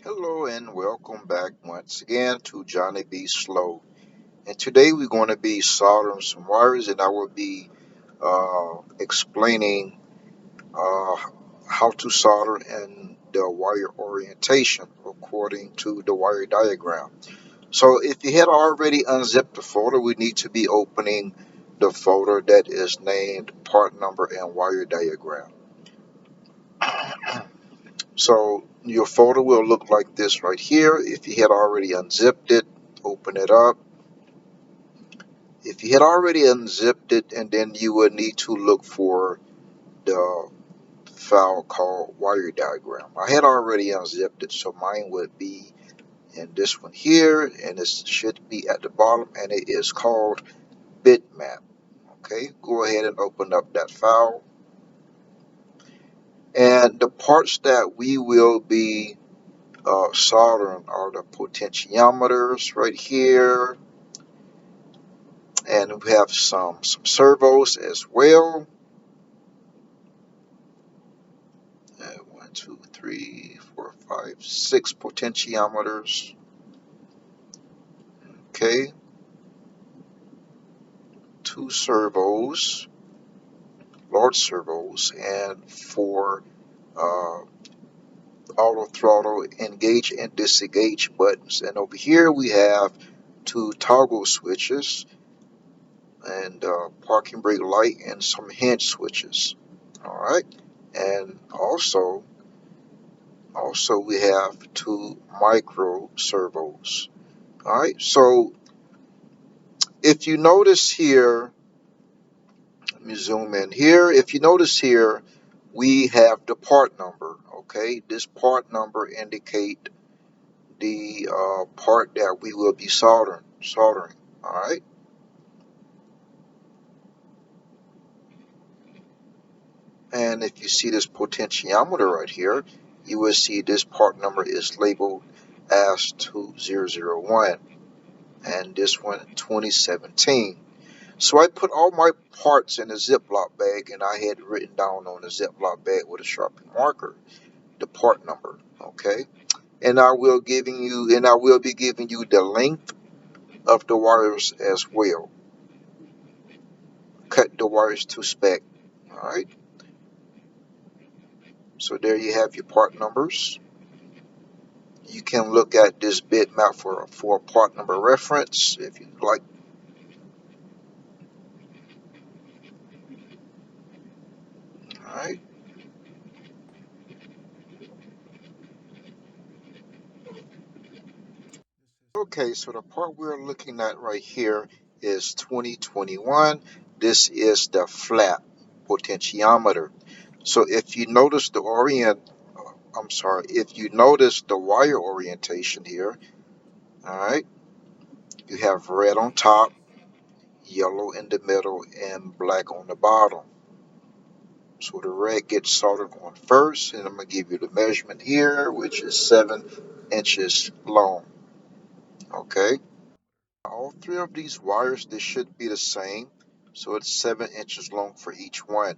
Hello and welcome back once again to Johnny B. Slow. And today we're going to be soldering some wires, and I will be explaining uh, how to solder and the wire orientation according to the wire diagram. So if you had already unzipped the folder, we need to be opening the folder that is named part number and wire diagram. So your folder will look like this right here. If you had already unzipped it, open it up. If you had already unzipped it, and then you would need to look for the file called wire diagram. I had already unzipped it, so mine would be in this one here, and it should be at the bottom, and it is called bitmap. Okay, go ahead and open up that file. And the parts that we will be soldering are the potentiometers right here, and we have some servos as well. 1, 2, 3, 4, 5, 6 potentiometers. Okay, 2 servos, large servos, and 4 auto throttle engage and disengage buttons. And over here we have 2 toggle switches and parking brake light and some hinge switches. All right, and also we have 2 micro servos. All right, so if you notice here, let me zoom in here. If you notice here, we have the part number. Okay, this part number indicate the part that we will be soldering. All right, and if you see this potentiometer right here, you will see this part number is labeled as 2001, and this one 2017. So I put all my parts in a Ziploc bag, and I had written down on the Ziploc bag with a Sharpie marker the part number. Okay, and I will be giving you the length of the wires as well. Cut the wires to spec. All right. So there you have your part numbers. You can look at this bitmap for a part number reference if you'd like. All right. Okay, so the part we're looking at right here is 2021. This is the flat potentiometer. So if you notice if you notice the wire orientation here, all right, you have red on top, yellow in the middle, and black on the bottom. So the red gets soldered on first, and I'm going to give you the measurement here, which is 7 inches long. Okay. All 3 of these wires, they should be the same. So it's 7 inches long for each one.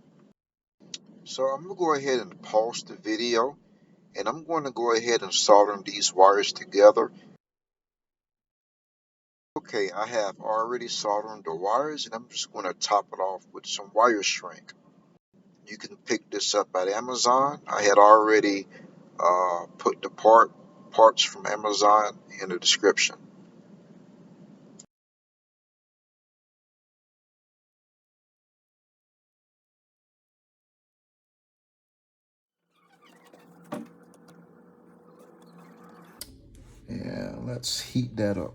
So I'm going to go ahead and pause the video, and I'm going to go ahead and solder these wires together. Okay, I have already soldered the wires, and I'm just going to top it off with some wire shrink. You can pick this up at Amazon. I had already put the parts from Amazon in the description. And let's heat that up.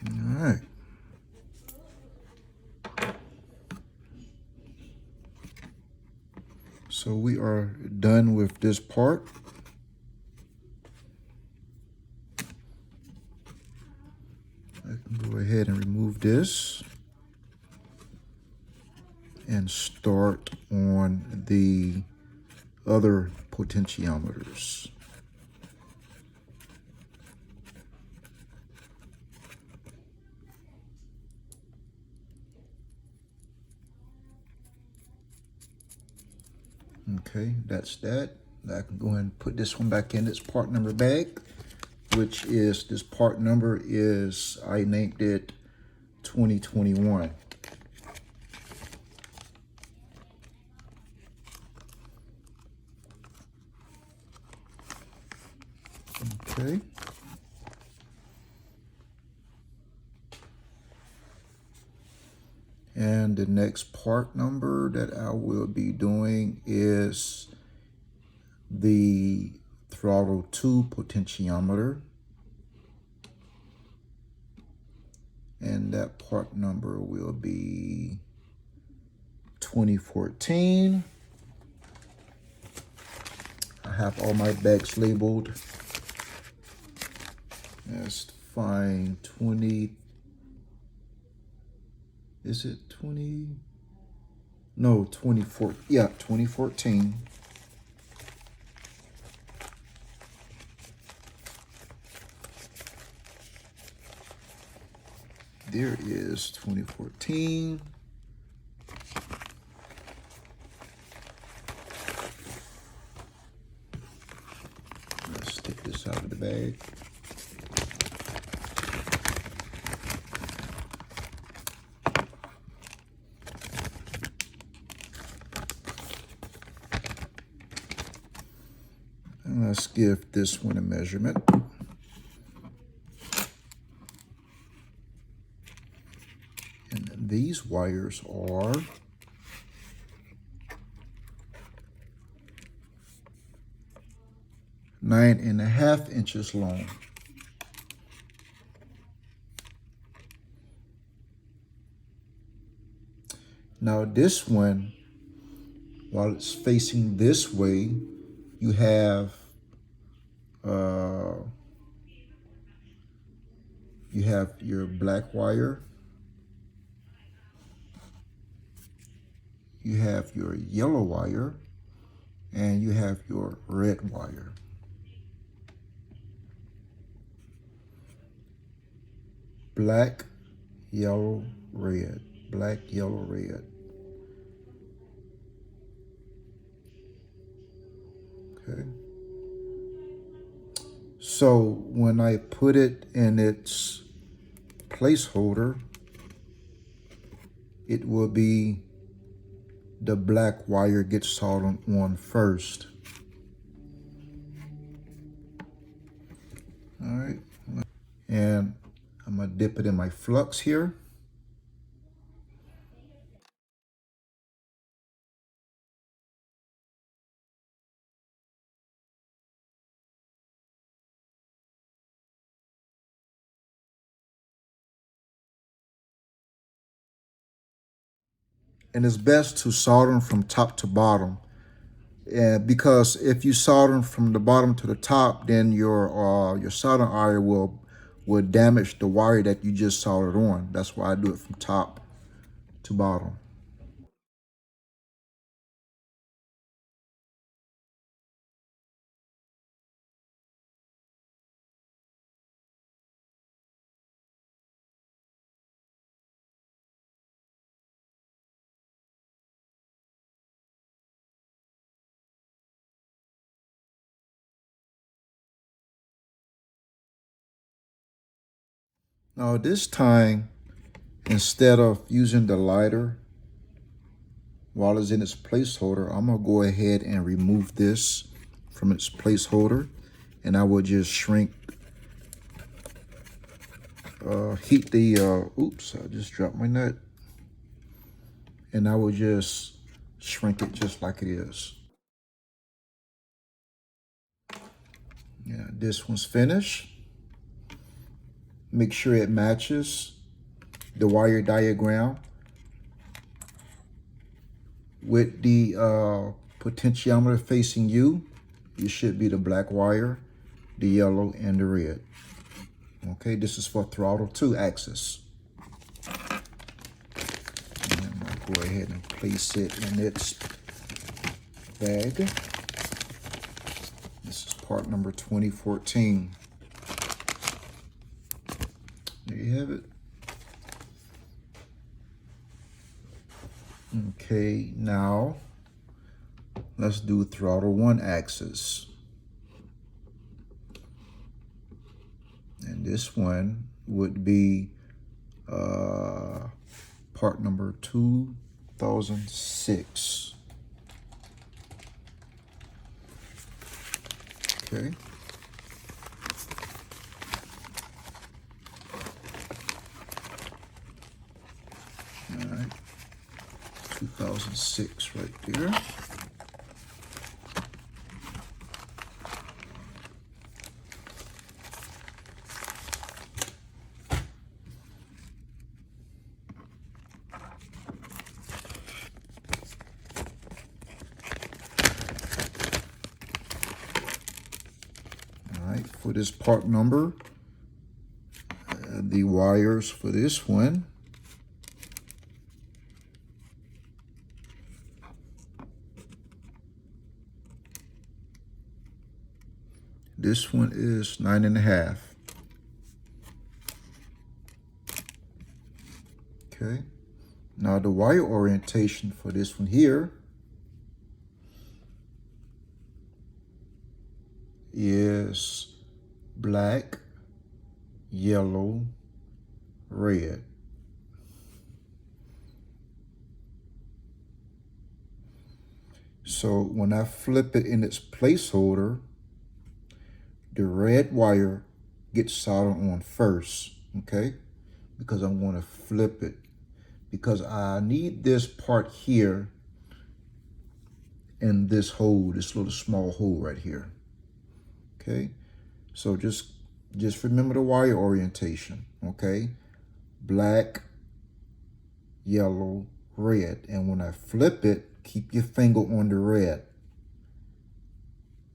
All right. So we are done with this part. I can go ahead and remove this and start on the other potentiometers. Okay, that's that. I can go ahead and put this one back in its part number bag, which is, this part number is, I named it 2021. Okay. And the next part number that I will be doing is the Throttle 2 potentiometer. And that part number will be 2014. I have all my bags labeled. Let's find 20. Is it 20? No, 24. Yeah, 2014. There is 2014. Let's take this out of the bag. And let's give this one a measurement. And these wires are 9.5 inches long. Now this one, while it's facing this way, you have your black wire, you have your yellow wire, and you have your red wire. Black, yellow, red. Black, yellow, red. Okay. So when I put it in its placeholder, it will be the black wire gets soldered on first. All right. And I'm gonna dip it in my flux here. And it's best to solder them from top to bottom. Because if you solder them from the bottom to the top, then your soldering iron will damage the wire that you just soldered on. That's why I do it from top to bottom. Now this time, instead of using the lighter while it's in its placeholder, I'm gonna go ahead and remove this from its placeholder, and I will just heat the, oops, I just dropped my nut. And I will just shrink it just like it is. Yeah, this one's finished. Make sure it matches the wire diagram with the potentiometer facing you. It should be the black wire, the yellow, and the red. Okay, this is for throttle 2 axis. And I'll go ahead and place it in its bag. This is part number 2014. There you have it. Okay, now let's do throttle 1 axis. And this one would be part number 2006. Okay. All right. 2006 right there. All right, for this part number, the wires for this one, this one is 9.5. Okay. Now the wire orientation for this one here is black, yellow, red. So when I flip it in its placeholder, the red wire gets soldered on first, okay? Because I'm going to flip it. Because I need this part here in this hole, this little small hole right here, okay? So just remember the wire orientation, okay? Black, yellow, red. And when I flip it, keep your finger on the red.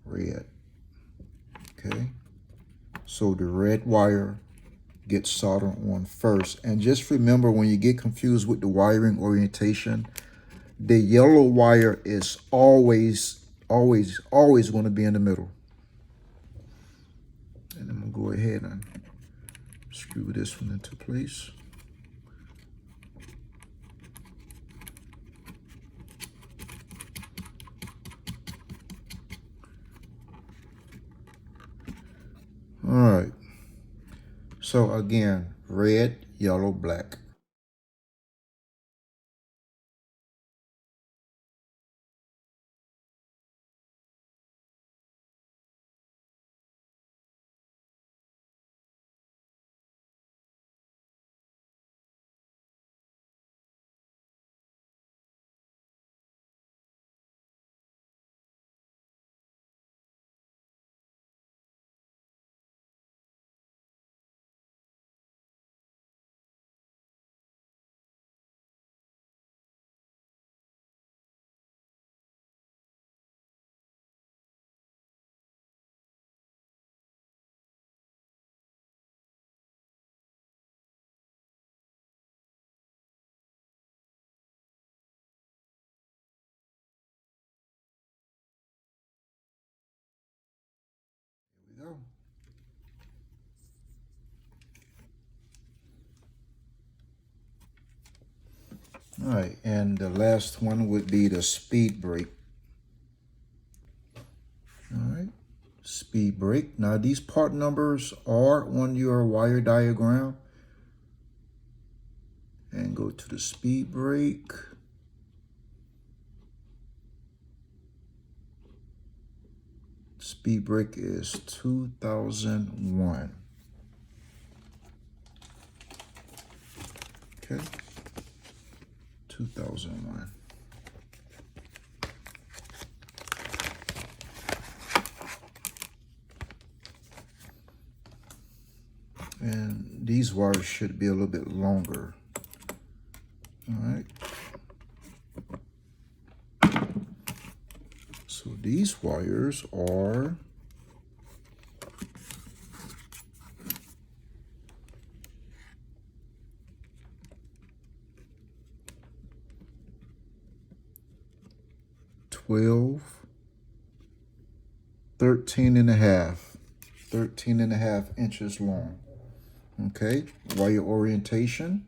Red. Okay. So the red wire gets soldered on first. And just remember, when you get confused with the wiring orientation, the yellow wire is always going to be in the middle. And I'm going to go ahead and screw this one into place. All right. So again, red, yellow, black. Here we go. All right, and the last one would be the speed brake. All right, speed brake. Now these part numbers are on your wire diagram. And go to the speed brake. Speed brake is 2001. Okay, 2001. And these wires should be a little bit longer. All right. So these wires are 12, 13 and a half, 13 and a half inches long. Okay, wire orientation.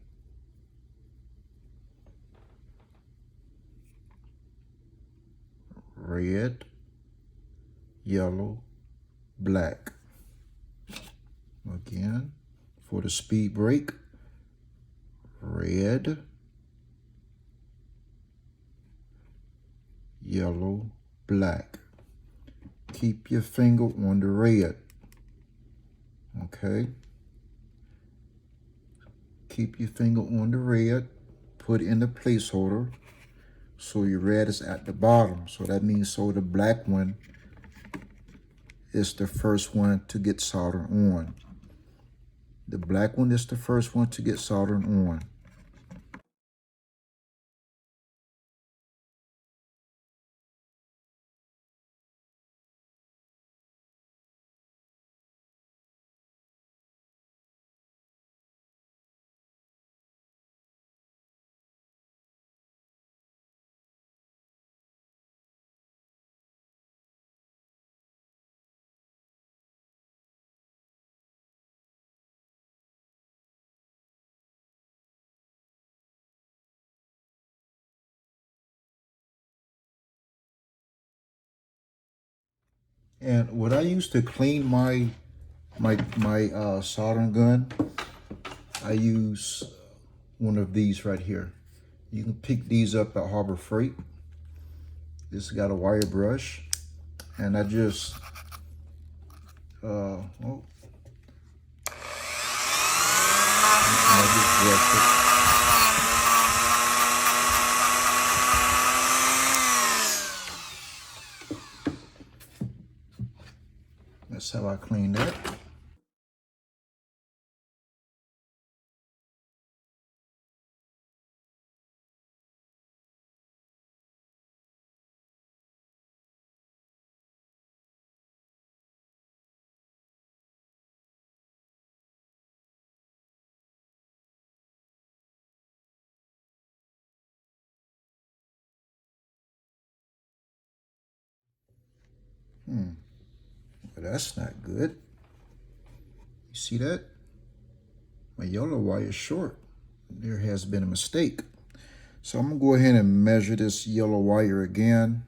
red, yellow, black. Again, for the speed brake, red, yellow, black. Keep your finger on the red. Okay. Keep your finger on the red. Put in the placeholder. So your red is at the bottom. So that means the black one is the first one to get soldered on. The black one is the first one to get soldered on. And what I use to clean my soldering gun, I use one of these right here. You can pick these up at Harbor Freight. This has got a wire brush, and I just and I just brush it. That's how I clean that. But that's not good. You see that? My yellow wire is short. There has been a mistake. So I'm gonna go ahead and measure this yellow wire again.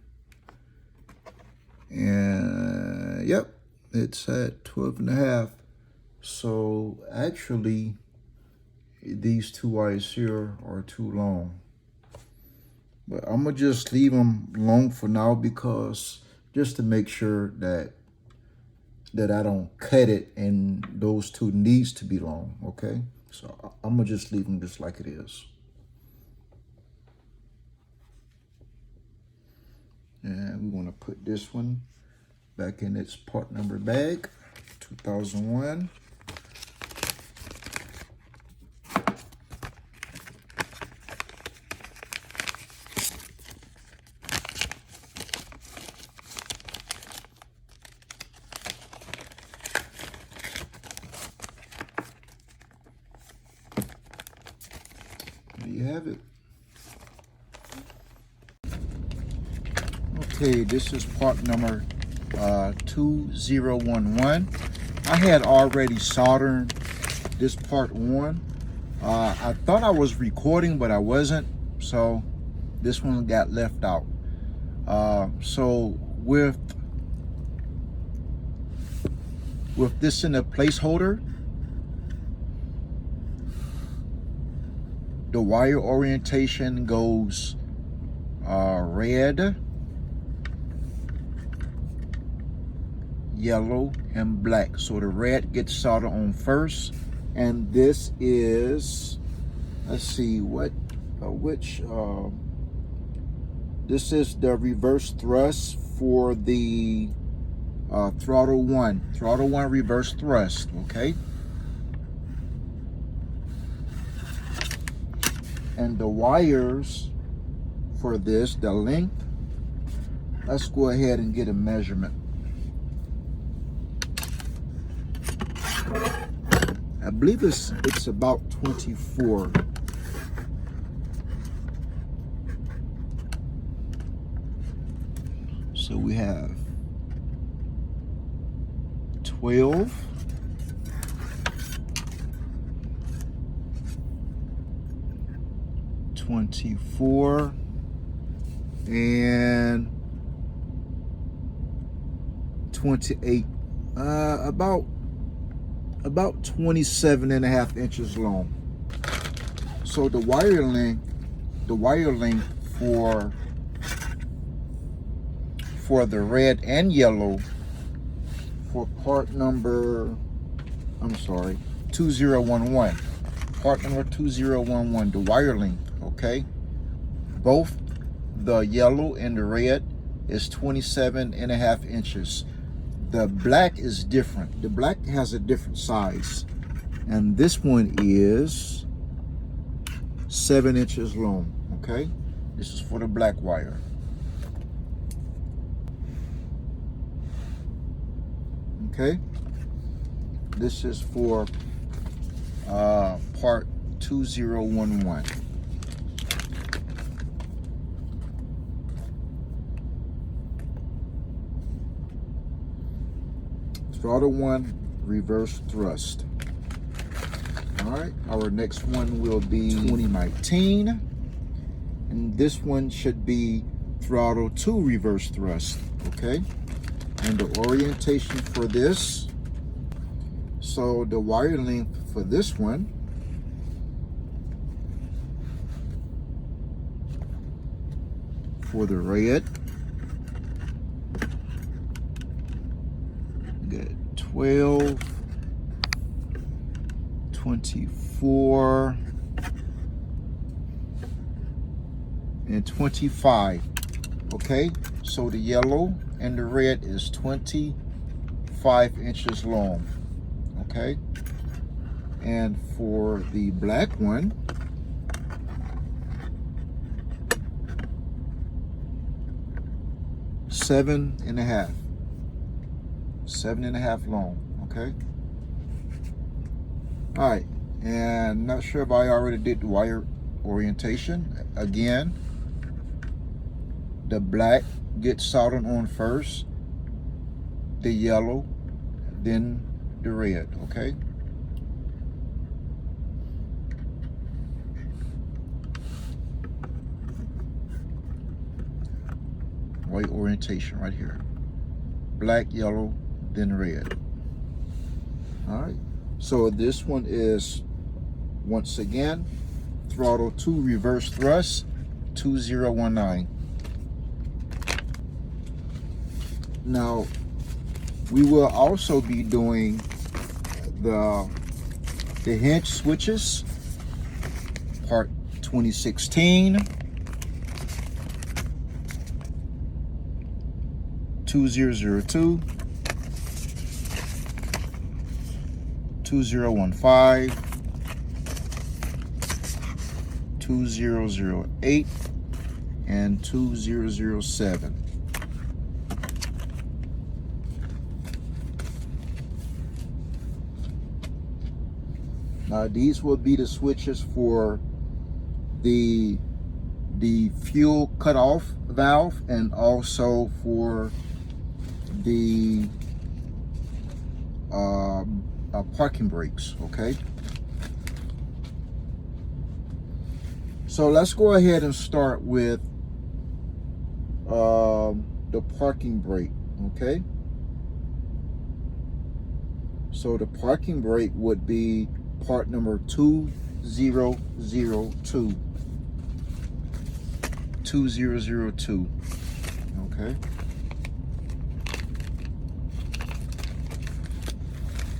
And yep, it's at 12.5. So actually, these two wires here are too long. But I'm gonna just leave them long for now, because just to make sure that I don't cut it, and those two needs to be long, okay? So I'm gonna just leave them just like it is. And we're gonna put this one back in its part number bag, 2001. There you have it. Okay, this is part number 2011. I had already soldered this part on. I thought I was recording, but I wasn't, so this one got left out. So with this in a placeholder, the wire orientation goes red, yellow, and black. So the red gets soldered on first, and this is, let's see, this is the reverse thrust for the throttle one reverse thrust, okay? And the wires for this, the length, let's go ahead and get a measurement. I believe it's about 24. So we have 12, 24, and 28, about 27.5 inches long. So the wire length for the red and yellow for part number, 2011. Part number 2011, the wire length, okay? Both the yellow and the red is 27.5 inches. The black is different. The black has a different size. And this one is 7 inches long, okay? This is for the black wire. Okay? This is for part 2011. Throttle 1, reverse thrust. All right, our next one will be 2019. And this one should be throttle 2, reverse thrust, okay? And the orientation for this, so the wire length for this one, for the red, we got 12, 24, and 25, okay? So the yellow and the red is 25 inches long, okay? And for the black one, seven and a half long, okay? All right, and not sure if I already did the wire orientation. Again, the black gets soldered on first, the yellow, then the red, okay? White orientation right here. Black, yellow, then red. All right, so this one is, once again, throttle 2, reverse thrust, 2019. Now, we will also be doing the hinge switches, part 2016, 2002, 2015, 2008, and 2007. Now these will be the switches for the fuel cutoff valve and also for the parking brakes, okay? So let's go ahead and start with the parking brake, okay? So the parking brake would be part number 2002. 2002, okay?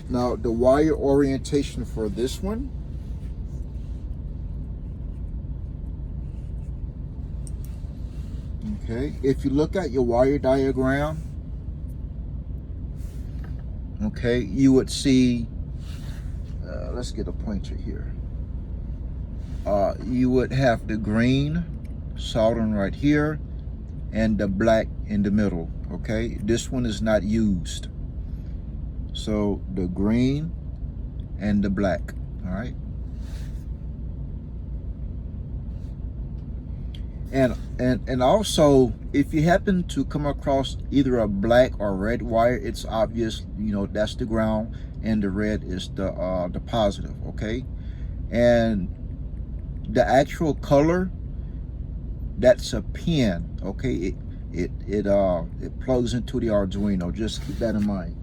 Now the wire orientation for this one, okay, if you look at your wire diagram, okay, you would see, let's get a pointer here. You would have the green soldering right here and the black in the middle, okay? This one is not used. So the green and the black, all right? And also, if you happen to come across either a black or red wire, it's obvious, you know, that's the ground and the red is the positive, okay? And the actual color, that's a pin, okay? it plugs into the Arduino. Just keep that in mind.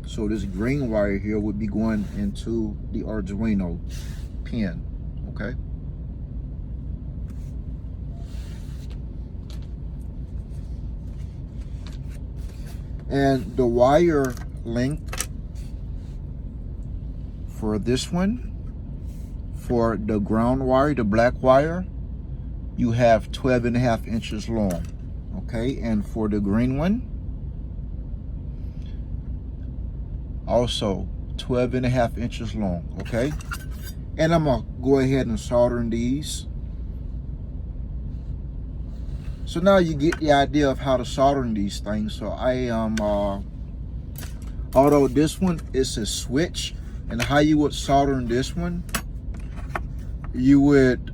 So this green wire here would be going into the Arduino pin, okay? And the wire length for this one, for the ground wire, the black wire, you have 12.5 inches long, okay? And for the green one, also 12.5 inches long, okay? And I'm gonna go ahead and solder these. So now you get the idea of how to solder these things. So I am, although this one is a switch, and how you would solder this one, you would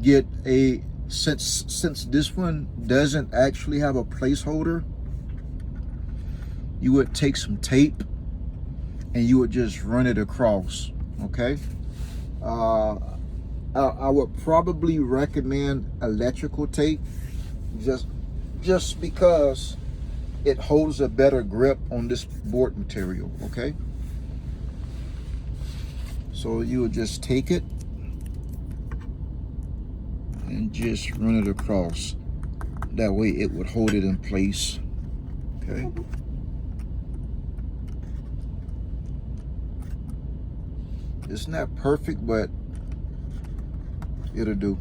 get a, since this one doesn't actually have a placeholder, you would take some tape and you would just run it across, okay? I would probably recommend electrical tape, just because it holds a better grip on this board material, okay? So you would just take it and just run it across. That way it would hold it in place, okay? It's not perfect, but it'll do.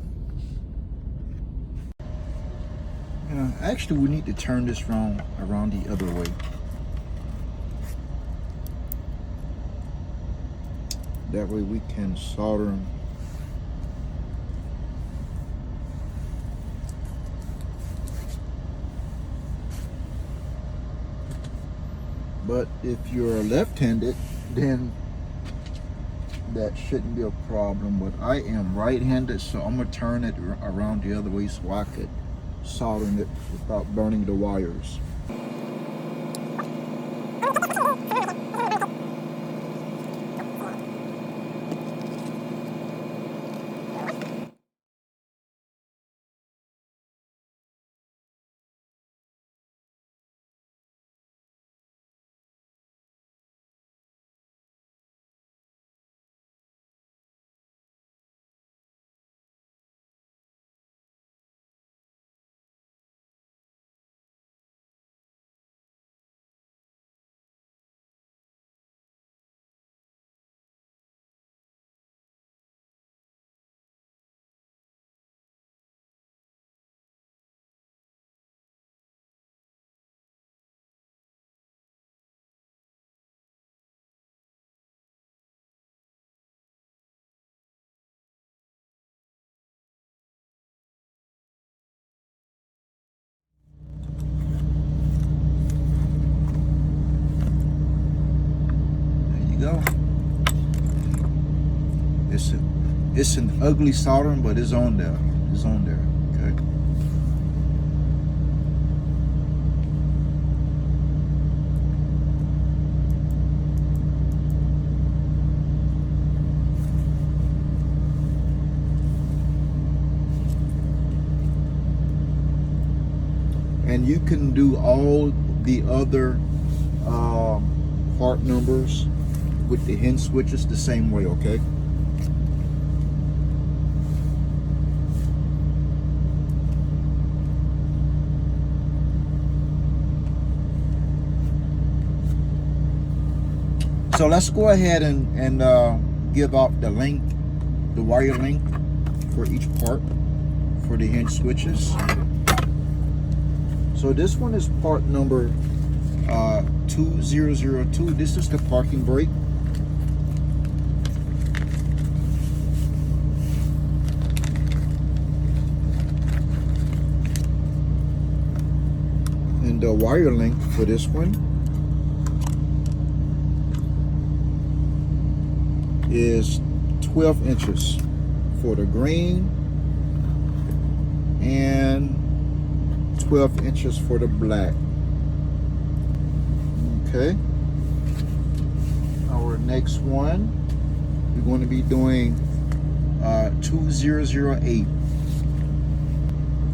Actually, we need to turn this around the other way. That way we can solder them. But if you're left-handed, then that shouldn't be a problem. But I am right-handed, so I'm gonna turn it around the other way so I could solder it without burning the wires. Go. It's an ugly soldering, but it's on there. It's on there. Okay. And you can do all the other part numbers with the hinge switches the same way, okay? So let's go ahead and give out the length, the wire length for each part for the hinge switches. So this one is part number 2002. This is the parking brake. And the wire length for this one is 12 inches for the green and 12 inches for the black. Okay. Our next one, we're going to be doing 2008.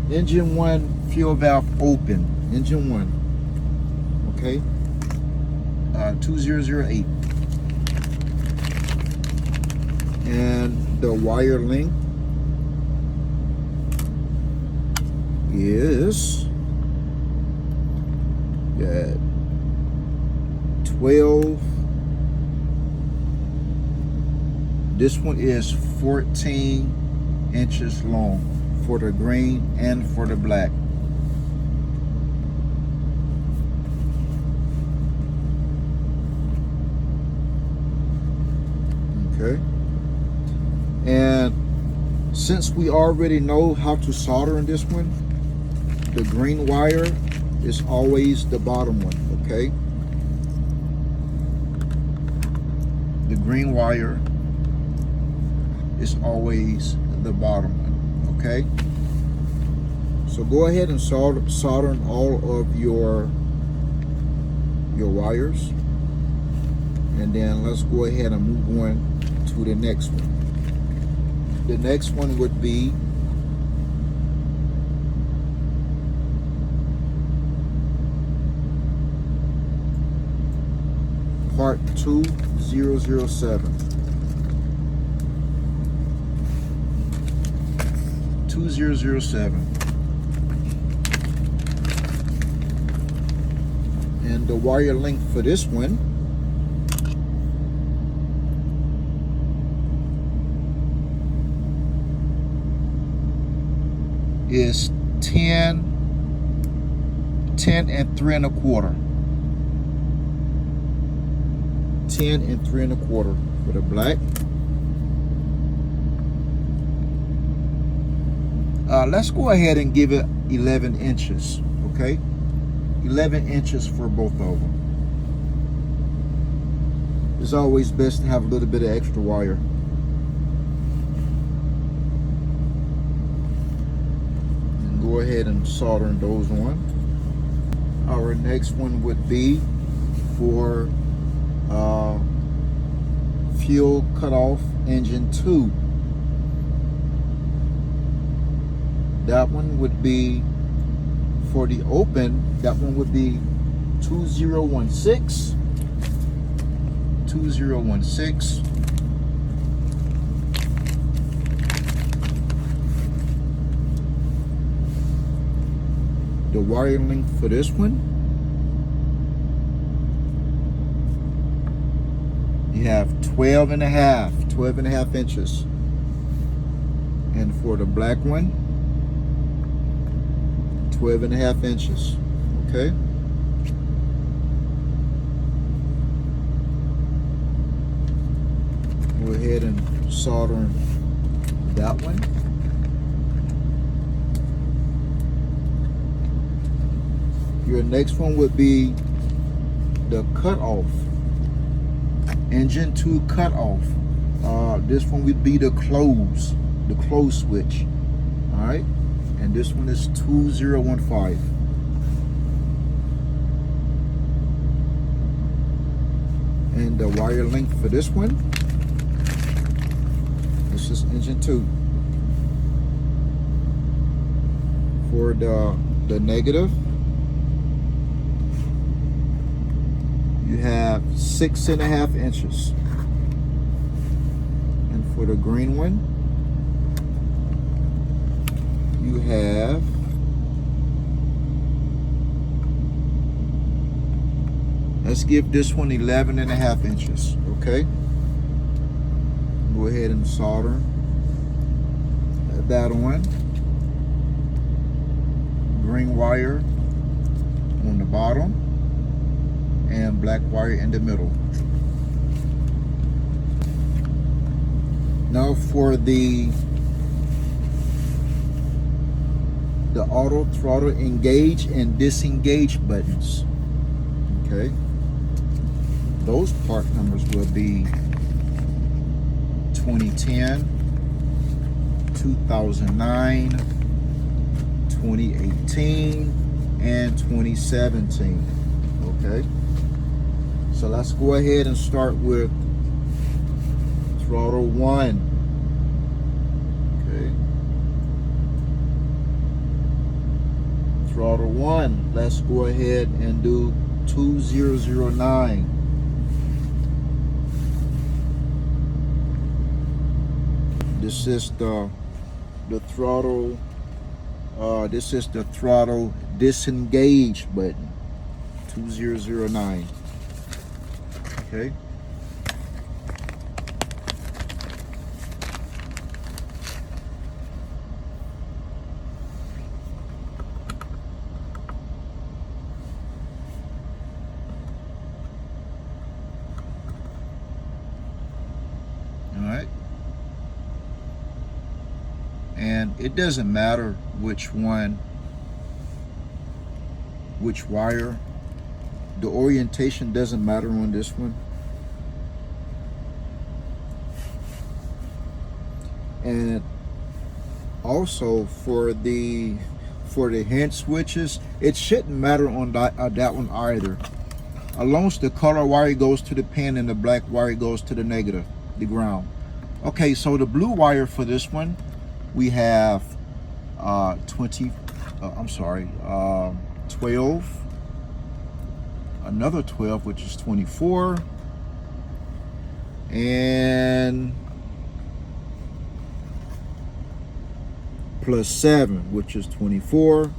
Engine 1 fuel valve open. Engine 1. Okay. 2008. And the wire length is 12. This one is 14 inches long for the green and for the black. Okay. And since we already know how to solder in this one, the green wire is always the bottom one, okay? The green wire is always the bottom one, okay? So go ahead and solder all of your wires, and then let's go ahead and move on to the next one. The next one would be part 2007. 2007. And the wire length for this one is 10 and 3 1/4. 10 and 3 1/4 for the black. Let's go ahead and give it 11 inches, okay? 11 inches for both of them. It's always best to have a little bit of extra wire. And go ahead and solder those on. Our next one would be for fuel cutoff engine 2. That one would be for the open. That one would be 2016. 2016. The wire length for this one, you have 12 and a half inches. And for the black one, 12 and a half inches, okay? Go ahead and solder that one. Your next one would be the cutoff, engine 2 cutoff. This one would be the close switch, all right? And this one is 2015. And the wire length for this one, this is engine 2. For the negative, you have 6.5 inches. And for the green one, you have let's give this one 11.5 inches, okay? Go ahead and solder that on. Green wire on the bottom and black wire in the middle. Now for the auto throttle engage and disengage buttons, okay? Those part numbers will be 2010, 2009, 2018, and 2017, okay? So let's go ahead and start with throttle 1. Okay. throttle 1. Let's go ahead and do 2009. This is the throttle. This is the throttle disengage button. 2009. Okay. Alright. And it doesn't matter which wire. The orientation doesn't matter on this one. And also for the hinge switches, it shouldn't matter on that one either. As long as the color wire goes to the pin and the black wire goes to the negative, the ground. Okay, so the blue wire for this one, we have 12, another 12, which is 24, and plus 7, which is 24.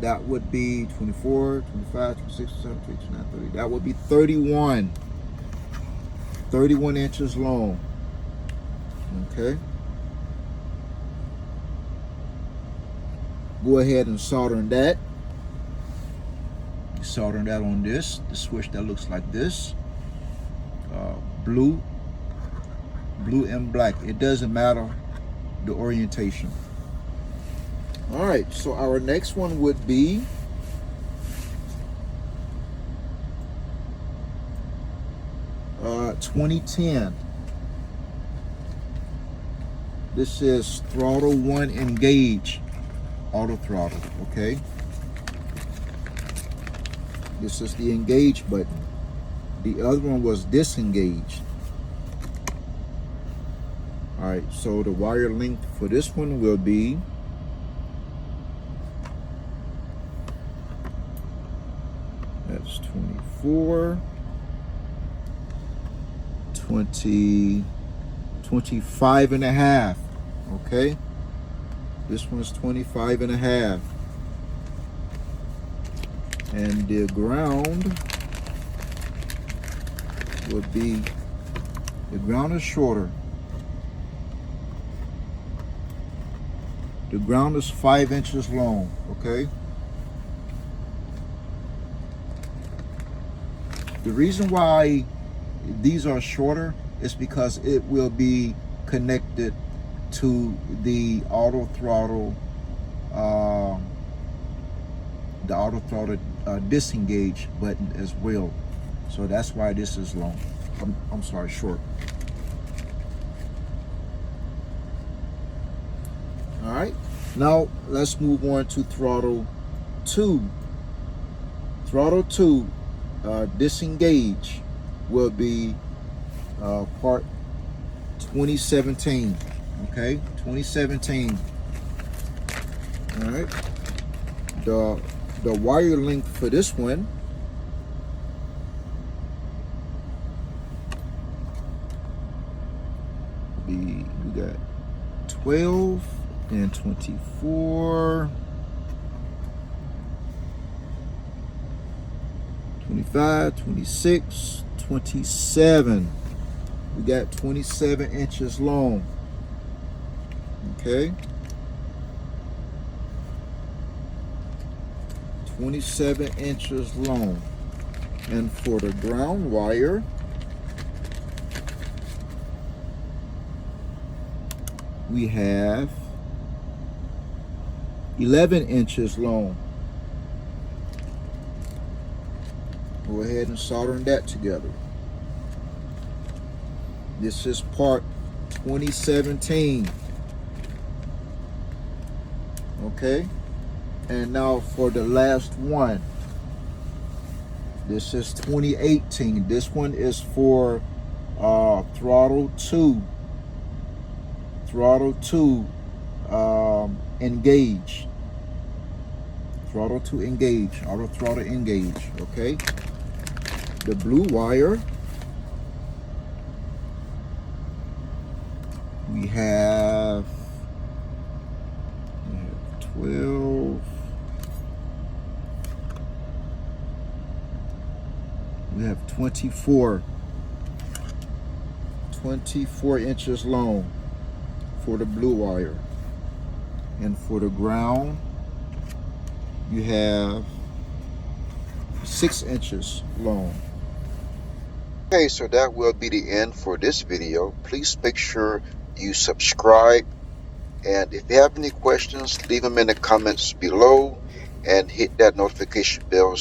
That would be 24, 25, 26, 27, 28, 29, 30. That would be 31. 31 inches long. Okay. Go ahead and solder that. Solder that on this, the switch that looks like this. Blue and black. It doesn't matter the orientation. All right, so our next one would be uh, 2010. This is throttle 1 engage, auto throttle. Okay. This is the engage button. The other one was disengage. All right, so the wire length for this one will be that's 24, 20, 25 and a half. Okay, this one's 25 and a half. And the ground would be, the ground is shorter. The ground is 5 inches long, okay? The reason why these are shorter is because it will be connected to the auto throttle, disengage button as well. So that's why this is long. I'm sorry, short. All right, now let's move on to throttle 2. Throttle 2 disengage will be part 2017. Okay, 2017. All right, the wire length for this one we got 12 and 24, 25, 26, 27. We got 27 inches long. Okay, 27 inches long. And for the ground wire, we have 11 inches long. Go ahead and solder that together. This is part 2017. Okay, and now for the last one, this is 2018. This one is for throttle 2. Throttle 2 engage. throttle to engage, auto throttle engage, okay? The blue wire, we have 12, we have 24 inches long for the blue wire. And for the ground, you have 6 inches long. Okay, so that will be the end for this video. Please make sure you subscribe, and if you have any questions, leave them in the comments below and hit that notification bell